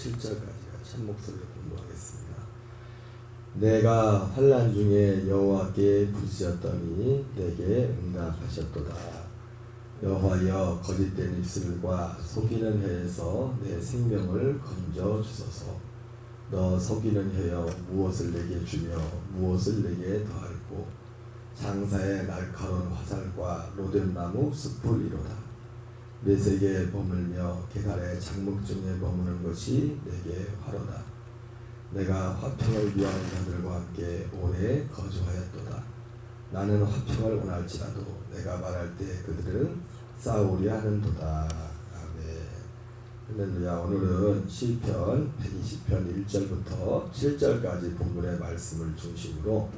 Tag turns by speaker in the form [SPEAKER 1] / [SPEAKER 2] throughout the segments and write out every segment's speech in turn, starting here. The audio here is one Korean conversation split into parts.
[SPEAKER 1] 7절까지 같이 한 목소리로 공부하겠습니다. 내가 환난 중에 여호와께 부르짖었더니 내게 응답하셨도다. 여호와여 거짓된 입술과 속이는 혀에서 내 생명을 건져 주소서. 너 속이는 혀여 무엇을 내게 주며 무엇을 내게 더할꼬. 장사의 날카로운 화살과 로뎀나무 숯불이로다. 메색에 머물며 게달의 장목 중에 머무는 것이 내게 화로다. 내가 화평을 위하는 자들과 함께 오래 거주하였도다. 나는 화평을 원할지라도 내가 말할 때 그들은 싸우려 하는도다. 아멘. 할렐루야. 오늘은 시편 120편 1절부터 7절까지 본문의 말씀을 중심으로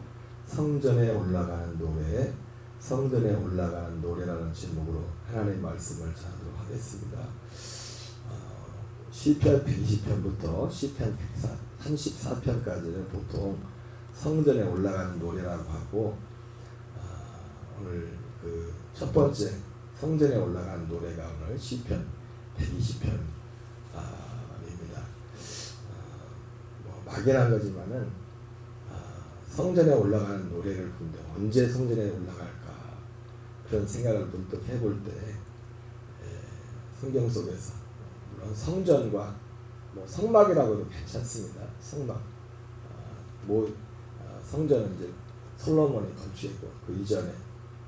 [SPEAKER 1] 성전에 올라가는 노래, 성전에 올라가는 노래라는 제목으로 하나님의 말씀을 전하도록 하겠습니다. 시편 120편부터 시편 134편까지는 보통 성전에 올라가는 노래라고 하고, 오늘 그 첫 번째 성전에 올라가는 노래가 오늘 시편 120편입니다. 막연한 거지만은 성전에 올라가는 노래를 부른다. 언제 성전에 올라갈까? 그런 생각을 문득 해볼 때 성경 속에서 물론 성전과 성막이라고 해도 괜찮습니다. 성막. 성전은 이제 솔로몬이 건축했고 그 이전에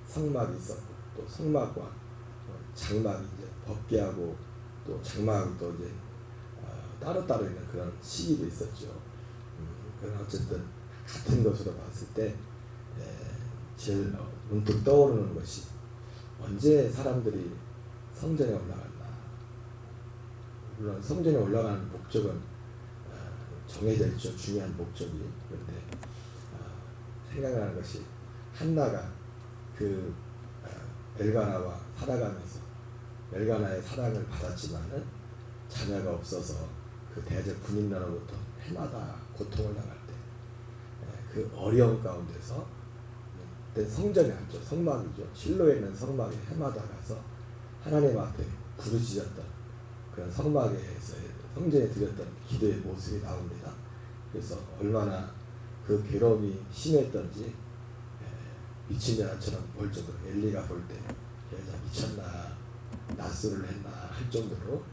[SPEAKER 1] 성막이 있었고 또 성막과 장막이 이제 법궤하고 또 장막하고 또 이제 따로따로 있는 그런 시기도 있었죠. 그런 어쨌든 같은 것으로 봤을 때 제일 문득 떠오르는 것이 언제 사람들이 성전에 올라갔나. 물론 성전에 올라가는 목적은 정해져 있죠. 중요한 목적이. 그런데 생각나는 것이 한나가 그 엘가나와 살아가면서 엘가나의 사랑을 받았지만은 자녀가 없어서 그 대적 군인으로부터 해마다 고통을 당할 때 그 어려움 가운데서 성전이 아니죠. 성막이죠. 실로에 있는 성막에 해마다 가서 하나님 앞에 부르짖었던 그런 성막에서 성전에 드렸던 기도의 모습이 나옵니다. 그래서 얼마나 그 괴로움이 심했던지 미친 자처럼 볼 정도로 엘리가 볼 때 여자 미쳤나 낯설을 했나 할 정도로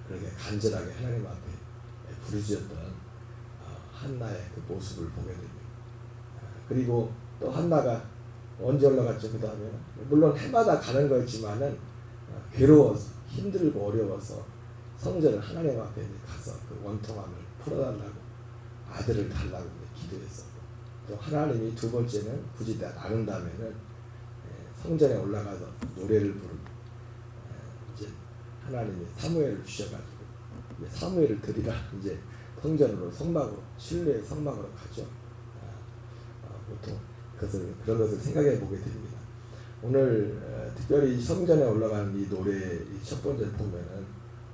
[SPEAKER 1] 그렇게 간절하게 하나님 앞에 부르짖었던 한나의 그 모습을 보게 됩니다. 그리고 또 한나가 언제 올라갔죠? 그 다음에 물론 해마다 가는 거였지만은 괴로워서 힘들고 어려워서 성전을 하나님 앞에 가서 그 원통함을 풀어달라고 아들을 달라고 기도했었고, 또 하나님이 두 번째는 굳이 나눈다면은 성전에 올라가서 노래를 부르고 이제 하나님이 사무엘을 주셔가지고 사무엘을 드리라 이제 성전으로 성막으로 실내의 성막으로 가죠. 보통 그런 것을 생각해 보게 됩니다. 오늘 특별히 성전에 올라가는 이 노래의 첫 번째 보면은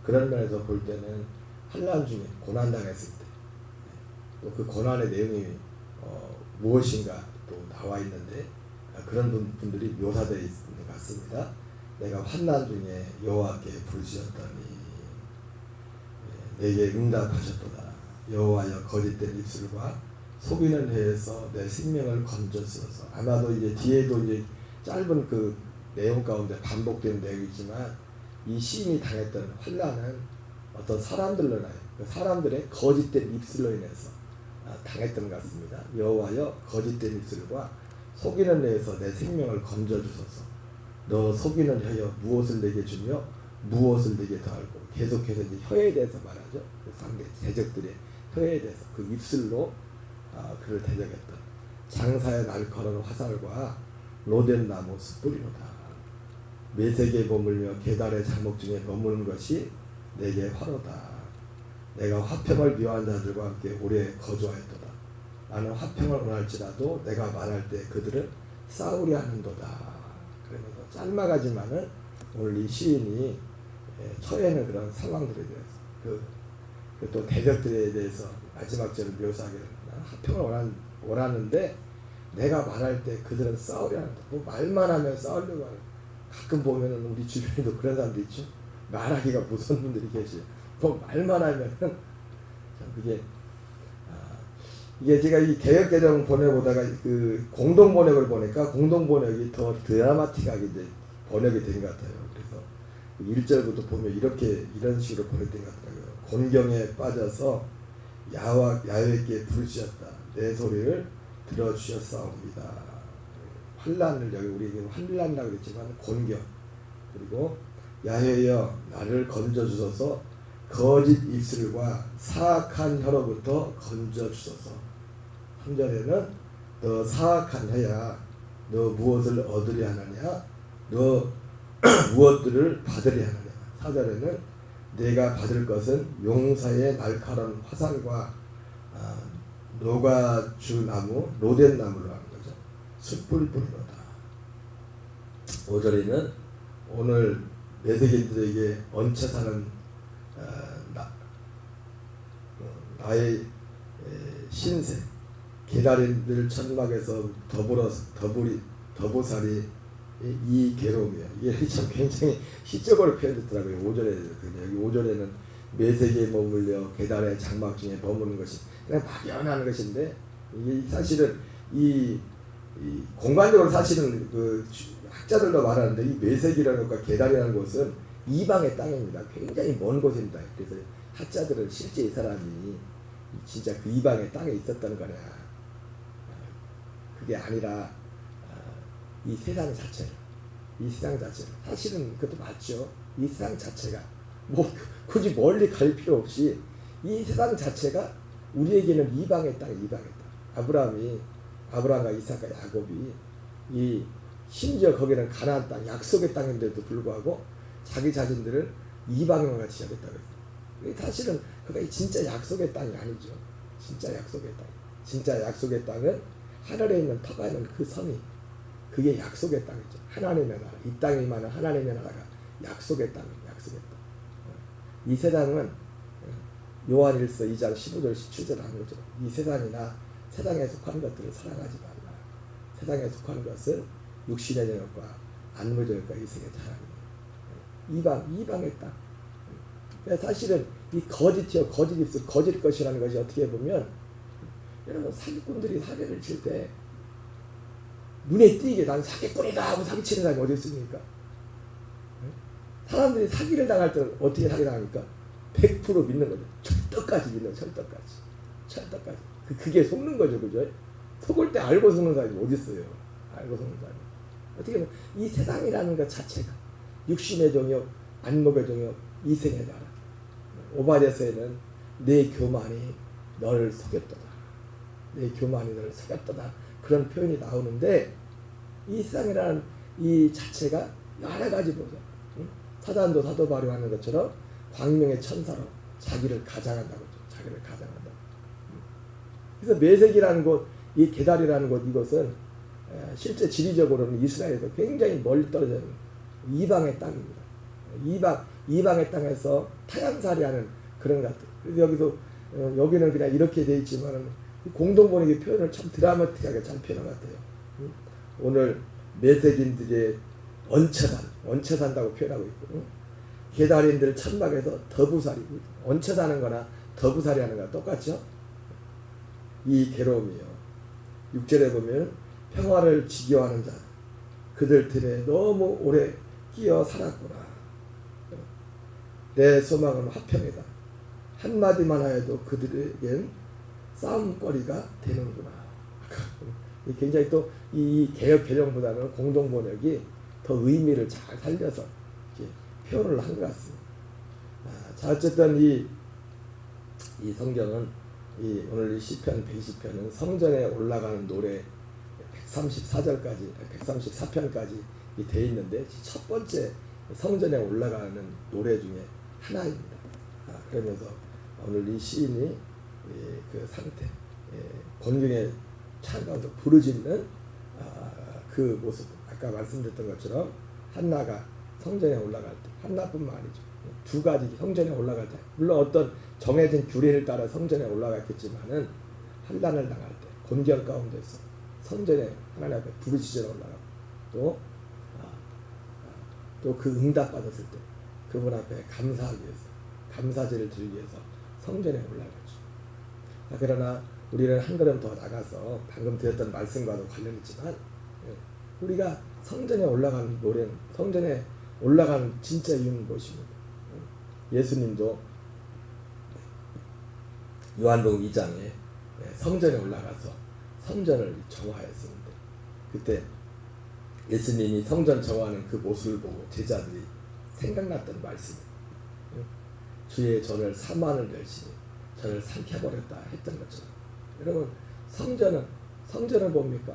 [SPEAKER 1] 그런 면에서 볼 때는 환난 중에 고난 당했을 때 또 그 고난의 내용이 무엇인가 또 나와 있는데 그런 분들이 묘사되어 있는 것 같습니다. 내가 환난 중에 여호와께 부르짖었더니 내게 응답하셨도다. 여호와여 거짓된 입술과 속이는 혀에서 내 생명을 건져주소서. 아마도 이제 뒤에도 이제 짧은 그 내용 가운데 반복되는 내용이지만 이 시인이 당했던 환난은 어떤 사람들로 인하여 그 사람들의 거짓된 입술로 인해서 당했던 것 같습니다. 여호와여 거짓된 입술과 속이는 혀에서 내 생명을 건져주소서. 너 속이는 혀여 무엇을 내게 주며 무엇을 내게 더할꼬. 계속해서 이제 혀에 대해서 말하죠. 그 상대 대적들의 혀에 대해서 그 입술로 그를 대적했던 장사의 날카로운 화살과 로뎀나무 숯불이로다. 메색에 머물며 게달의 장목 중에 머무는 것이 내게 화로다. 내가 화평을 미워한 자들과 함께 오래 거주하였도다. 나는 화평을 원할지라도 내가 말할 때 그들은 싸우려 하는도다. 그러면서 짤막하지만은 오늘 이 시인이 처해는 그런 상황들에 대해서 또 대적들에 대해서 마지막 절을 묘사하기를 화평을 원하는데 내가 말할 때 그들은 싸우려 한다. 말만 하면 싸우려고 하는. 가끔 보면은 우리 주변에도 그런 사람도 있죠. 말하기가 무서운 분들이 계시죠. 뭐 말만 하면은 참 그게 이게 제가 이 개혁개정 번역보다가 그 공동 번역을 보니까 공동 번역이 더 드라마틱하게 이제 번역이 된 것 같아요. 그래서 1절부터 보면 이런 식으로 번역된 것 같더라고요. 곤경에 빠져서 야훼께 부르짖었다. 내 소리를 들어주셨사옵니다. 환난을 여기 우리 환난이라고 그랬지만 곤경 그리고 야훼여 나를 건져주소서 거짓 입술과 사악한 혀로부터 건져주소서. 3절에는 너 사악한 혀야 너 무엇을 얻으려 하느냐 너 무엇들을 받으려 하느냐. 4절에는 내가 받을 것은 용사의 날카로운 화살과 노가주나무 로덴나무로 하는 거죠. 숯불불이로다. 5절에는 오늘 메세기들에게 얹혀 사는 나의 신세 게다린들 천막에서 더보살이 이 괴로움이야. 이게 참 굉장히 시적으로 표현됐더라고요. 5절에 여기 5절에는 메세기에 머물려 게달의 장막 중에 머무는 것이 그냥 막연한 것인데 이게 사실은 이 공간적으로 사실은 그 학자들도 말하는데 이 메세기라는 것과 게달이라는 곳은 이방의 땅입니다. 굉장히 먼 곳입니다. 그래서 학자들은 실제 이 사람이 진짜 그 이방의 땅에 있었다는 거냐. 그게 아니라 이 세상 자체를 사실은 그것도 맞죠. 이 세상 자체가 뭐 굳이 멀리 갈 필요 없이 이 세상 자체가 우리에게는 이방의 땅. 아브라함과 이삭과 야곱이 이 심지어 거기는 가나안 땅, 약속의 땅인데도 불구하고 자기 자신들을 이방인과 같이 여겼다고 했어요. 사실은 그게 진짜 약속의 땅이 아니죠. 진짜 약속의 땅은 하늘에 있는 터가 있는 그 섬이 그게 약속의 땅이죠. 하나님의 나라. 이 땅에 임하는 하나님의 나라가 약속의 땅이에요. 이 세상은 요한일서 2장 15절 17절 하는 거죠. 이 세상이나 세상에 속한 것들을 사랑하지 말라. 세상에 속한 것은 육신의 정욕과 안목의 정욕과 이생의 자랑이에요. 이방의 땅. 사실은 이 거짓이요, 거짓 입술, 거짓 것이라는 것이 어떻게 보면 여러분 사기꾼들이 사기를 칠 때 눈에 띄게 난 사기꾼이다 하고 사기치는 사람이 어디 있습니까? 사람들이 사기를 당할 때 어떻게 사기당합니까? 100% 믿는 거죠. 철떡까지 믿는 철떡까지. 그게 속는 거죠. 그죠? 속을 때 알고 속는 사람이 어디 있어요? 알고 속는 사람이. 어떻게 보면 이 세상이라는 것 자체가 육신의 정욕, 안목의 정욕, 이생의 나라. 오바댜서에는 내 교만이 너를 속였도다. 그런 표현이 나오는데 이 세상이라는 이 자체가 여러 가지 보죠. 사단도 사도 바울이 하는 것처럼 광명의 천사로 자기를 가장한다고 하죠. 그래서 메색이라는 곳, 이 게달이라는 곳, 이것은 실제 지리적으로는 이스라엘에서 굉장히 멀리 떨어져 있는 이방의 땅입니다. 이방의 땅에서 타향살이하는 그런 것 같아요. 그래서 여기는 그냥 이렇게 돼 있지만 공동번역의 표현을 참 드라마틱하게 잘 표현한 것 같아요. 오늘 메색인들의 얹혀 산다고 표현하고 있고, 게달인들 천막에서 더부살이고, 얹혀 사는 거나 더부살이 하는 거나 똑같죠? 이 괴로움이요. 6절에 보면 평화를 지겨워하는 자, 그들 틈에 너무 오래 끼어 살았구나. 내 소망은 화평이다. 한마디만 하여도 그들에겐 싸움거리가 되는구나. 굉장히 또 이 개혁 개정보다는 공동 번역이 더 의미를 잘 살려서 이렇게 표현을 한 것 같습니다. 자, 어쨌든 이 성경은 오늘 이 시편 120편은 성전에 올라가는 노래 134절까지 134편까지 돼 있는데 첫 번째 성전에 올라가는 노래 중에 하나입니다. 그러면서 오늘 이 시인이 그 상태, 곤경에 찬가운데 부르짖는 그 모습, 아까 말씀드렸던 것처럼 한나가 성전에 올라갈 때, 한나뿐만 아니죠. 두 가지 성전에 올라갈 때, 물론 어떤 정해진 규례를 따라 성전에 올라갔겠지만은 환난을 당할 때, 곤경 가운데서 성전에 하나님 앞에 부르짖으러 올라가고 또 그 응답 받았을 때 그분 앞에 감사하기 위해서 감사제를 드리기 위해서 성전에 올라가죠. 그러나 우리는 한 걸음 더 나가서 방금 드렸던 말씀과도 관련있지만 우리가 성전에 올라가는 노래는 성전에 올라가는 진짜 이유는 무엇입니까? 예수님도 요한복음 2장에 성전에 올라가서 성전을 정화했었는데 그때 예수님이 성전 정화하는 그 모습을 보고 제자들이 생각났던 말씀이 주의 저를 사모하는 열심히 저를 삼켜버렸다 했던 것처럼 여러분 성전은 뭡니까?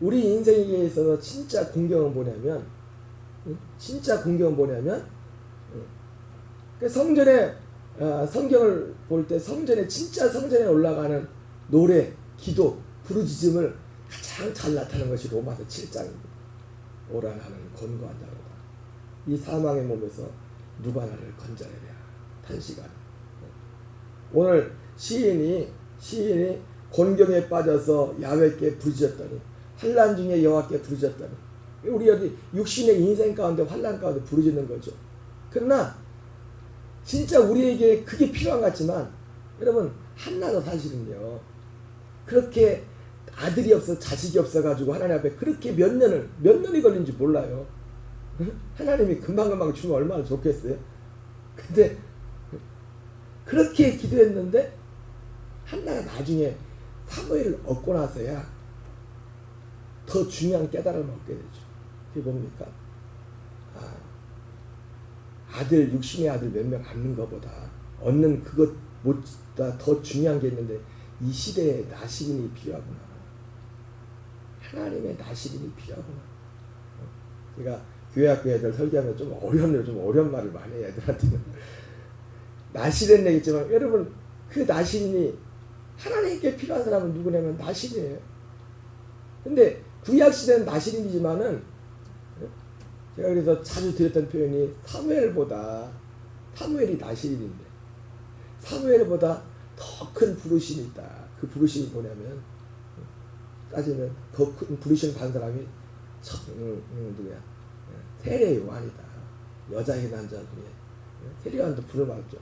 [SPEAKER 1] 우리 인생에 있어서 진짜 공경은 뭐냐면 그 성전에 성경을 볼 때 진짜 성전에 올라가는 노래, 기도, 부르짖음을 가장 잘 나타내는 것이 로마서 7장입니다. 오라 나는 권고한 자로다. 이 사망의 몸에서 누가 나를 건져내랴 탄식하라. 오늘 시인이 곤경에 빠져서 야훼께 부르짖었더니 환난 중에 여호와께 부르짖었더니 우리 여기 육신의 인생 가운데 환난 가운데 부르짖는 거죠. 그러나 진짜 우리에게 그게 필요한 것 같지만 여러분 한나도 사실은요 그렇게 아들이 없어 자식이 없어가지고 하나님 앞에 그렇게 몇 년이 걸린지 몰라요. 하나님이 금방금방 주면 얼마나 좋겠어요. 근데 그렇게 기도했는데 한나가 나중에 사무엘을 얻고 나서야 더 중요한 깨달음을 얻게 되죠. 그게 뭡니까? 아들, 육신의 아들 몇 명 낳는 것보다 얻는 그것보다 더 중요한 게 있는데 이 시대에 나시린이 필요하구나. 하나님의 나시린이 필요하구나. 제가 교회학교 애들 설교하면 좀 어려운 말을 많이 해요. 애들한테는. 나시린 얘기했지만 여러분 그 나시린이 하나님께 필요한 사람은 누구냐면 나시린이에요. 근데 구약시대는 나시린이지만은 제가 그래서 자주 드렸던 표현이 사무엘이 나시린인데 사무엘보다 더 큰 부르심이 있다. 그 부르심이 뭐냐면 따지면 더 큰 부르심 받은 사람이 누구야? 세례 요한이다. 여자의 남자 중에 세례 요한도 부름받았죠.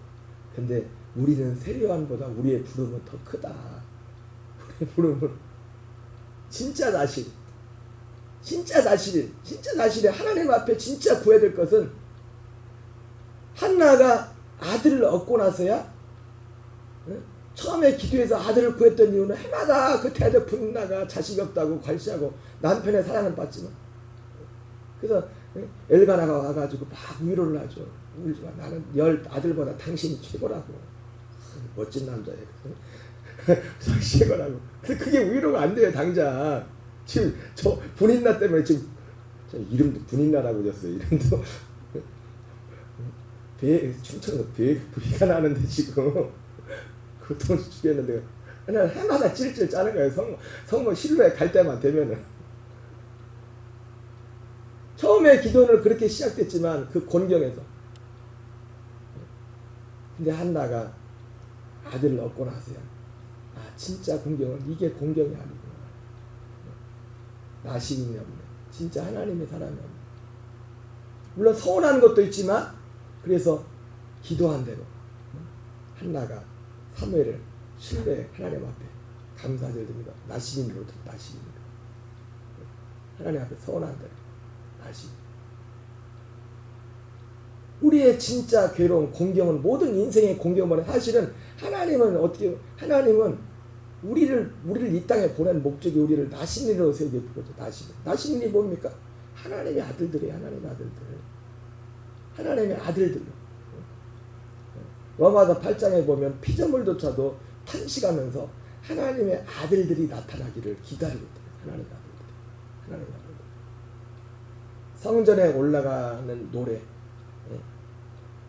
[SPEAKER 1] 근데 우리는 세례 요한보다 우리의 부름은 더 크다. 우리의 부름은 진짜 나시린 하나님 앞에 진짜 구해야 될 것은 한나가 아들을 얻고 나서야 처음에 기도해서 아들을 구했던 이유는 해마다 그 태도 분나가 자식이 없다고 괄시하고 남편의 사랑은 받지만 그래서 엘가나가 와가지고 막 위로를 하죠. 울지마 나는 10 아들보다 당신이 최고라고. 멋진 남자예요. 최고라고. 근데 그게 위로가 안 돼요 당장. 지금 저 분인나 때문에 지금 저 이름도 분인나라고 졌어요. 이름도 충청도 비가 나는데 지금 고통 죽겠는데 그냥 해마다 찔찔 짜는 거예요. 성모 실로에 갈 때만 되면은 처음에 기도는 그렇게 시작됐지만 그 곤경에서 근데 한나가 아들을 얻고 나서야 진짜 공경은 이게 공경이 아니구나. 나시린이 없네. 진짜 하나님의 사람이 없네. 물론 서운한 것도 있지만 그래서 기도한 대로 한나가 사무엘을 신뢰 하나님 앞에 감사절 드립니다. 나시린으로 나시린으로 하나님 앞에 서운한 대로 나시린. 우리의 진짜 괴로운 공경은 모든 인생의 공경은 사실은 하나님은 우리를 이 땅에 보낸 목적이 우리를 나시린으로 세우게 부르죠. 나시린이 뭡니까? 하나님의 아들들이에요. 하나님의 아들들. 로마서 8장에 보면 피조물조차도 탄식하면서 하나님의 아들들이 나타나기를 기다리고 있다. 하나님의 아들들. 성전에 올라가는 노래,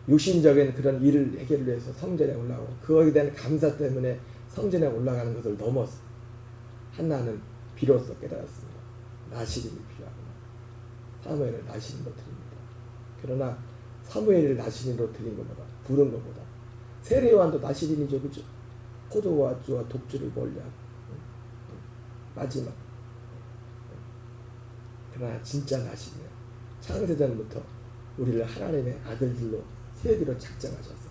[SPEAKER 1] 육신적인 그런 일을 해결을 위해서 성전에 올라가고 그거에 대한 감사 때문에 성전에 올라가는 것을 넘어서 한나는 비로소 깨달았습니다. 나시린이 필요하구나. 사무엘을 나시린으로 드립니다. 그러나 사무엘을 나시린으로 드린 것보다 부른 것보다 세례 요한도 나시린이죠, 그죠? 포도와 주와 독주를 멀리하고 마지막. 그러나 진짜 나시린이야. 창세전부터 우리를 하나님의 아들들로 세기로 작정하셔서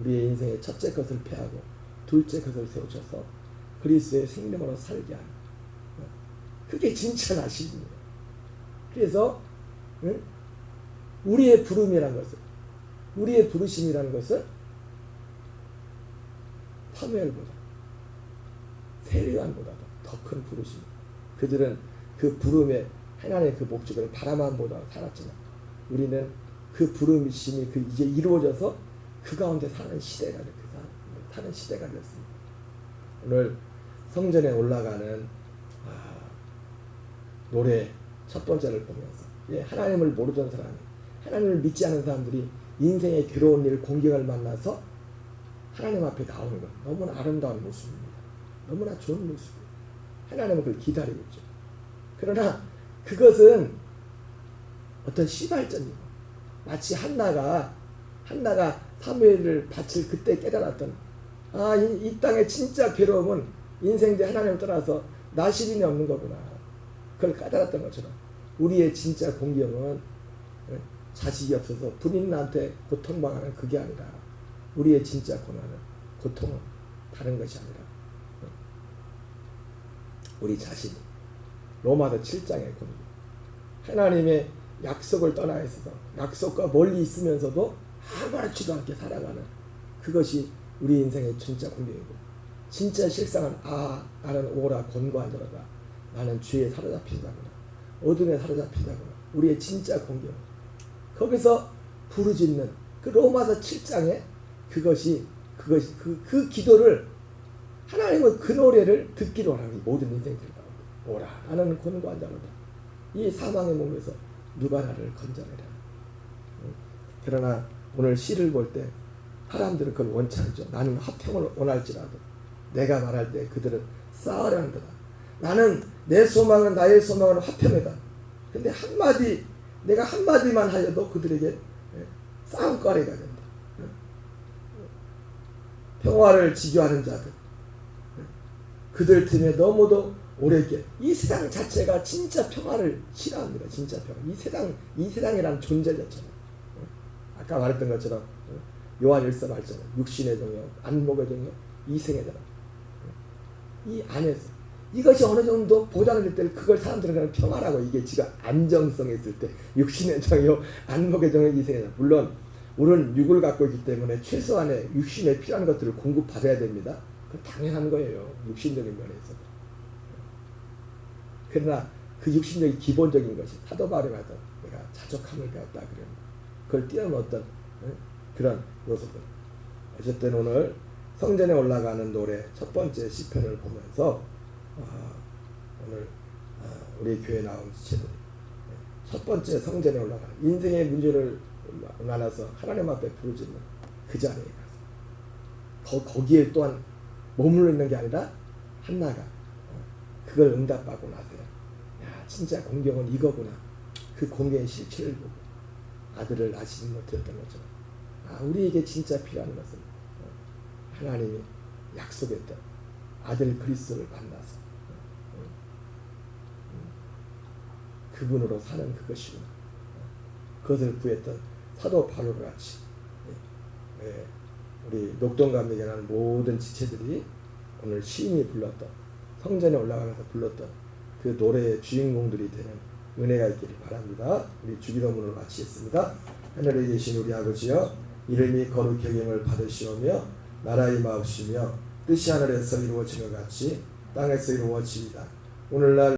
[SPEAKER 1] 우리의 인생의 첫째 것을 패하고 둘째 것을 세우셔서 그리스도의 생명으로 살게 하는, 그게 진짜 나심이에요. 그래서 우리의 부름이라는 것을, 우리의 부르심이라는 것은 사무엘보다 세리요한보다도 더 큰 부르심. 그들은 그 부름의 하나님의 그 목적을 바라만 보다 살았지만 우리는 그 부름이심이 그 이제 이루어져서 그 가운데 사는 시대가 되었습니다. 오늘 성전에 올라가는 노래 첫 번째를 보면서 하나님을 모르던 사람이, 하나님을 믿지 않은 사람들이 인생의 괴로운 일, 공경을 만나서 하나님 앞에 나오는 것, 너무나 아름다운 모습입니다. 너무나 좋은 모습이에요. 하나님은 그걸 기다리고 있죠. 그러나 그것은 어떤 시발점이고, 마치 한나가 사무엘을 바칠 그때 깨달았던, 이 땅의 진짜 괴로움은 인생대 하나님을 떠나서 나시림이 없는 거구나. 그걸 깨달았던 것처럼 우리의 진짜 공경은 자식이 없어서 부인한테 고통당하는 그게 아니라, 우리의 진짜 고난은, 고통은 다른 것이 아니라 우리 자신이 로마서 7장의 공경, 하나님의 약속을 떠나 있어서 약속과 멀리 있으면서도 아무렇지도 않게 살아가는 그것이 우리 인생의 진짜 공경이고, 진짜 실상은 나는 오라 곤고한 자로다. 나는 죄에 사로잡힌 자구나. 어둠에 사로잡힌 자구나. 우리의 진짜 공경. 거기서 부르짖는 그 로마서 7장에 그것이 그 기도를, 하나님은 그 노래를 듣기로 하는 모든 인생들 가운데 오라 나는 곤고한 자로다. 이 사망의 몸에서 누가 나를 건져내라. 그러나 오늘 시를 볼 때 사람들은 그걸 원치 않죠. 나는 화평을 원할지라도 내가 말할 때 그들은 싸우려는 거다. 나는 내 소망은, 나의 소망은 화평이다. 근데 내가 한마디만 하여도 그들에게 싸움거리가 된다. 평화를 지교하는 자들, 그들 틈에 너무도 오래게, 이 세상 자체가 진짜 평화를 싫어합니다. 진짜 평화. 이 세상이라는 존재 자체는 아까 말했던 것처럼 요한일서 말처럼 육신의 종교, 안목의 종교, 이생의 종교, 이 안에서 이것이 어느 정도 보장될 때 그걸 사람들은 그냥 평화라고, 이게 지가 안정성이 있을 때 육신의 종교, 안목의 종교, 이생의 종교. 물론 우리는 육을 갖고 있기 때문에 최소한의 육신에 필요한 것들을 공급받아야 됩니다. 그건 당연한 거예요. 육신적인 면에서. 그러나 그 육신적인 기본적인 것이 사도 바울이 말하던 내가 자족함을 배웠다 그럽니다. 그걸 뛰어넘었던 그런 요소들. 어쨌든 오늘 성전에 올라가는 노래 첫 번째 시편을 보면서 오늘 우리 교회에 나온 지체들 첫 번째 성전에 올라가는 인생의 문제를 나눠서 하나님 앞에 부르짖는 그 자리에 가서 거기에 또한 머물러 있는 게 아니라 한나가 그걸 응답하고 나서야 진짜 공경은 이거구나. 그 공경의 실체를 보고 아들을 낳지는 못했던 것처럼 우리에게 진짜 필요한 것은 하나님이 약속했던 아들 그리스도를 만나서 그분으로 사는 그것이구나. 그것을 구했던 사도 바울과 같이 우리 녹동감리교라는 모든 지체들이 오늘 시인이 불렀던, 성전에 올라가면서 불렀던 그 노래의 주인공들이 되는 은혜가 있기를 바랍니다. 우리 주기도문을 마치겠습니다. 하늘에 계신 우리 아버지여, 이름이 거룩히 여김을 받으시오며 나라의 임하옵시며 뜻이 하늘에서 이루어진 것 같이 땅에서 이루어지이다. 오늘날